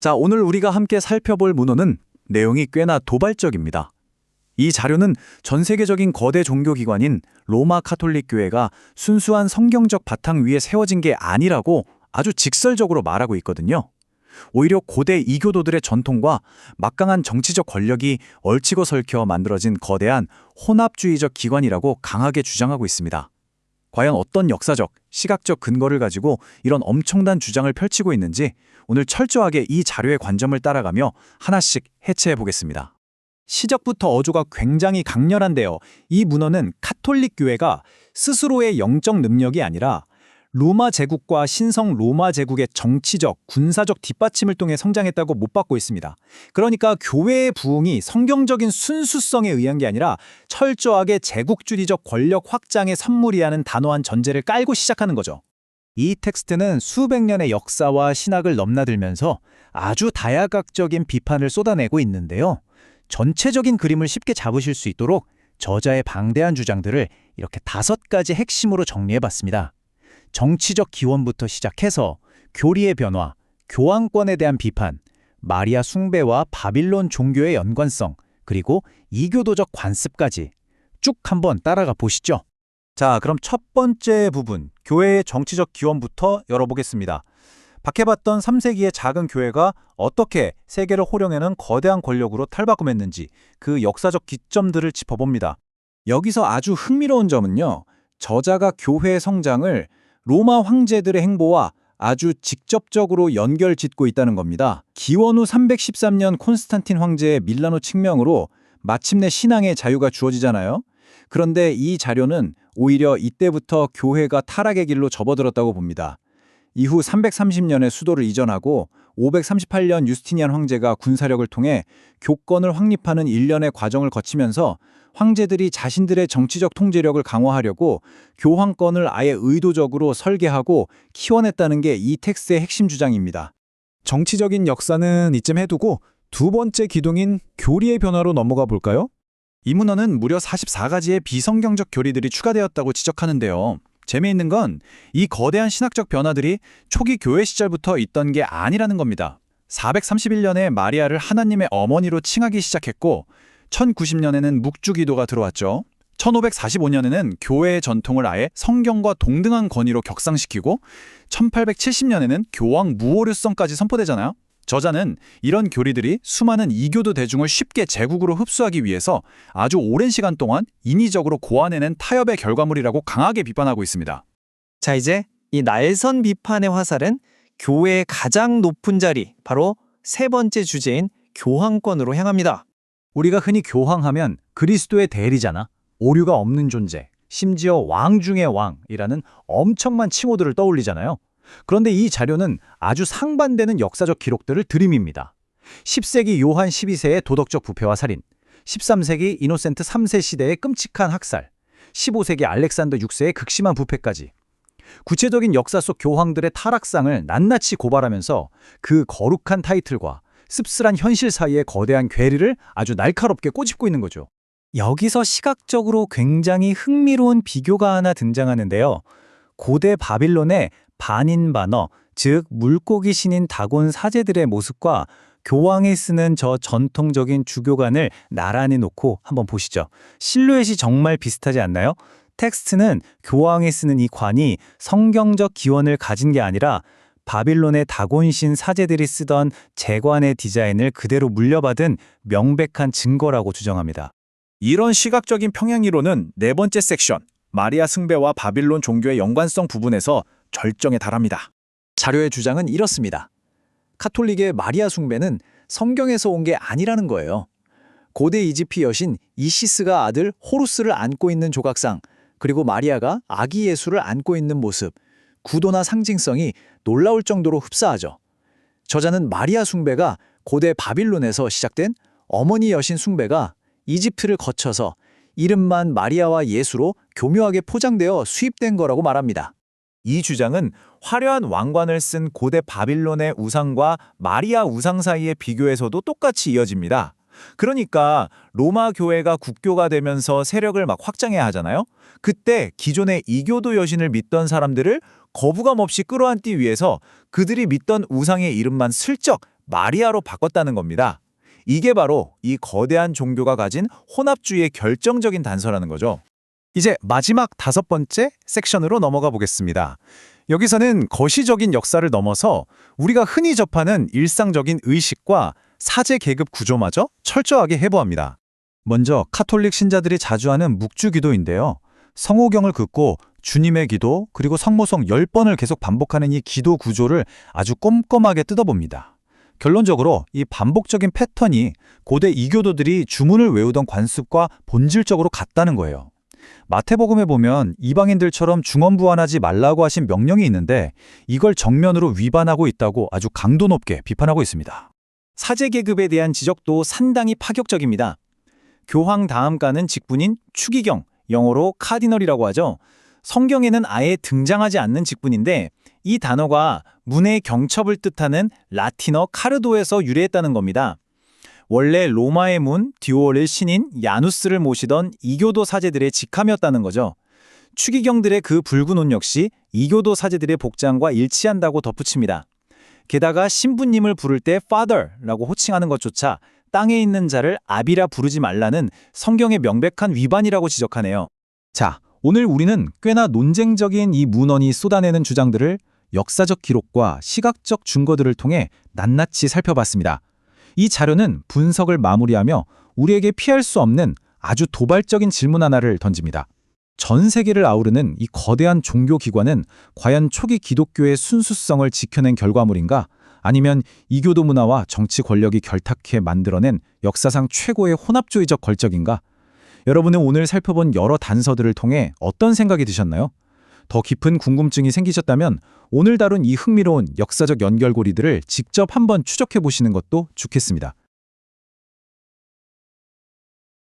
자, 오늘 우리가 함께 살펴볼 문헌은 내용이 꽤나 도발적입니다. 이 자료는 전 세계적인 거대 종교기관인 로마 카톨릭 교회가 순수한 성경적 바탕 위에 세워진 게 아니라고 아주 직설적으로 말하고 있거든요. 오히려 고대 이교도들의 전통과 막강한 정치적 권력이 얽히고 설켜 만들어진 거대한 혼합주의적 기관이라고 강하게 주장하고 있습니다. 과연 어떤 역사적, 시각적 근거를 가지고 이런 엄청난 주장을 펼치고 있는지 오늘 철저하게 이 자료의 관점을 따라가며 하나씩 해체해 보겠습니다. 시작부터 어조가 굉장히 강렬한데요. 이 문헌은 카톨릭 교회가 스스로의 영적 능력이 아니라 로마 제국과 신성 로마 제국의 정치적, 군사적 뒷받침을 통해 성장했다고 못 받고 있습니다. 그러니까 교회의 부흥이 성경적인 순수성에 의한 게 아니라 철저하게 제국주의적 권력 확장의 선물이라는 단호한 전제를 깔고 시작하는 거죠. 이 텍스트는 수백 년의 역사와 신학을 넘나들면서 아주 다야각적인 비판을 쏟아내고 있는데요. 전체적인 그림을 쉽게 잡으실 수 있도록 저자의 방대한 주장들을 이렇게 5가지 핵심으로 정리해봤습니다. 정치적 기원부터 시작해서 교리의 변화, 교황권에 대한 비판, 마리아 숭배와 바빌론 종교의 연관성, 그리고 이교도적 관습까지 쭉 한번 따라가 보시죠. 자, 그럼 첫 번째 부분, 교회의 정치적 기원부터 열어보겠습니다. 밖에 봤던 3세기의 작은 교회가 어떻게 세계를 호령해는 거대한 권력으로 탈바꿈했는지 그 역사적 기점들을 짚어봅니다. 여기서 아주 흥미로운 점은요, 저자가 교회의 성장을 로마 황제들의 행보와 아주 직접적으로 연결짓고 있다는 겁니다. 기원 후 313년 콘스탄틴 황제의 밀라노 칙명으로 마침내 신앙의 자유가 주어지잖아요. 그런데 이 자료는 오히려 이때부터 교회가 타락의 길로 접어들었다고 봅니다. 이후 330년에 수도를 이전하고 538년 유스티니안 황제가 군사력을 통해 교권을 확립하는 일련의 과정을 거치면서 황제들이 자신들의 정치적 통제력을 강화하려고 교황권을 아예 의도적으로 설계하고 키워냈다는 게 이 텍스트의 핵심 주장입니다. 정치적인 역사는 이쯤 해두고 두 번째 기둥인 교리의 변화로 넘어가 볼까요? 이 문헌은 무려 44가지의 비성경적 교리들이 추가되었다고 지적하는데요. 재미있는 건 이 거대한 신학적 변화들이 초기 교회 시절부터 있던 게 아니라는 겁니다. 431년에 마리아를 하나님의 어머니로 칭하기 시작했고 1090년에는 묵주기도가 들어왔죠. 1545년에는 교회의 전통을 아예 성경과 동등한 권위로 격상시키고 1870년에는 교황 무오류성까지 선포되잖아요. 저자는 이런 교리들이 수많은 이교도 대중을 쉽게 제국으로 흡수하기 위해서 아주 오랜 시간 동안 인위적으로 고안해낸 타협의 결과물이라고 강하게 비판하고 있습니다. 자, 이제 이 날선 비판의 화살은 교회의 가장 높은 자리, 바로 세 번째 주제인 교황권으로 향합니다. 우리가 흔히 교황하면 그리스도의 대리자나 오류가 없는 존재, 심지어 왕 중의 왕이라는 엄청난 칭호들을 떠올리잖아요. 그런데 이 자료는 아주 상반되는 역사적 기록들을 들이밉니다. 10세기 요한 12세의 도덕적 부패와 살인, 13세기 이노센트 3세 시대의 끔찍한 학살, 15세기 알렉산더 6세의 극심한 부패까지. 구체적인 역사 속 교황들의 타락상을 낱낱이 고발하면서 그 거룩한 타이틀과 씁쓸한 현실 사이의 거대한 괴리를 아주 날카롭게 꼬집고 있는 거죠. 여기서 시각적으로 굉장히 흥미로운 비교가 하나 등장하는데요. 고대 바빌론의 반인반어, 즉 물고기 신인 다곤 사제들의 모습과 교황이 쓰는 저 전통적인 주교관을 나란히 놓고 한번 보시죠. 실루엣이 정말 비슷하지 않나요? 텍스트는 교황이 쓰는 이 관이 성경적 기원을 가진 게 아니라 바빌론의 다곤신 사제들이 쓰던 제관의 디자인을 그대로 물려받은 명백한 증거라고 주장합니다. 이런 시각적인 평행이론은 네 번째 섹션, 마리아 숭배와 바빌론 종교의 연관성 부분에서 절정에 달합니다. 자료의 주장은 이렇습니다. 카톨릭의 마리아 숭배는 성경에서 온 게 아니라는 거예요. 고대 이집트 여신 이시스가 아들 호루스를 안고 있는 조각상, 그리고 마리아가 아기 예수를 안고 있는 모습, 구도나 상징성이 놀라울 정도로 흡사하죠. 저자는 마리아 숭배가 고대 바빌론에서 시작된 어머니 여신 숭배가 이집트를 거쳐서 이름만 마리아와 예수로 교묘하게 포장되어 수입된 거라고 말합니다. 이 주장은 화려한 왕관을 쓴 고대 바빌론의 우상과 마리아 우상 사이의 비교에서도 똑같이 이어집니다. 그러니까 로마 교회가 국교가 되면서 세력을 막 확장해야 하잖아요. 그때 기존의 이교도 여신을 믿던 사람들을 거부감 없이 끌어안기 위해서 그들이 믿던 우상의 이름만 슬쩍 마리아로 바꿨다는 겁니다. 이게 바로 이 거대한 종교가 가진 혼합주의의 결정적인 단서라는 거죠. 이제 마지막 5번째 섹션으로 넘어가 보겠습니다. 여기서는 거시적인 역사를 넘어서 우리가 흔히 접하는 일상적인 의식과 사제 계급 구조마저 철저하게 해부합니다. 먼저 카톨릭 신자들이 자주 하는 묵주기도인데요. 성호경을 긋고 주님의 기도 그리고 성모성 10번을 계속 반복하는 이 기도 구조를 아주 꼼꼼하게 뜯어봅니다. 결론적으로 이 반복적인 패턴이 고대 이교도들이 주문을 외우던 관습과 본질적으로 같다는 거예요. 마태복음에 보면 이방인들처럼 중언부언하지 말라고 하신 명령이 있는데 이걸 정면으로 위반하고 있다고 아주 강도 높게 비판하고 있습니다. 사제 계급에 대한 지적도 상당히 파격적입니다. 교황 다음가는 직분인 추기경, 영어로 카디널이라고 하죠. 성경에는 아예 등장하지 않는 직분인데 이 단어가 문의 경첩을 뜻하는 라틴어 카르도에서 유래했다는 겁니다. 원래 로마의 문 듀올의 신인 야누스를 모시던 이교도 사제들의 직함이었다는 거죠. 추기경들의 그 붉은 옷 역시 이교도 사제들의 복장과 일치한다고 덧붙입니다. 게다가 신부님을 부를 때 father라고 호칭하는 것조차 땅에 있는 자를 아비라 부르지 말라는 성경의 명백한 위반이라고 지적하네요. 자, 오늘 우리는 꽤나 논쟁적인 이 문헌이 쏟아내는 주장들을 역사적 기록과 시각적 증거들을 통해 낱낱이 살펴봤습니다. 이 자료는 분석을 마무리하며 우리에게 피할 수 없는 아주 도발적인 질문 하나를 던집니다. 전 세계를 아우르는 이 거대한 종교기관은 과연 초기 기독교의 순수성을 지켜낸 결과물인가? 아니면 이교도 문화와 정치 권력이 결탁해 만들어낸 역사상 최고의 혼합주의적 걸적인가? 여러분은 오늘 살펴본 여러 단서들을 통해 어떤 생각이 드셨나요? 더 깊은 궁금증이 생기셨다면 오늘 다룬 이 흥미로운 역사적 연결고리들을 직접 한번 추적해 보시는 것도 좋겠습니다.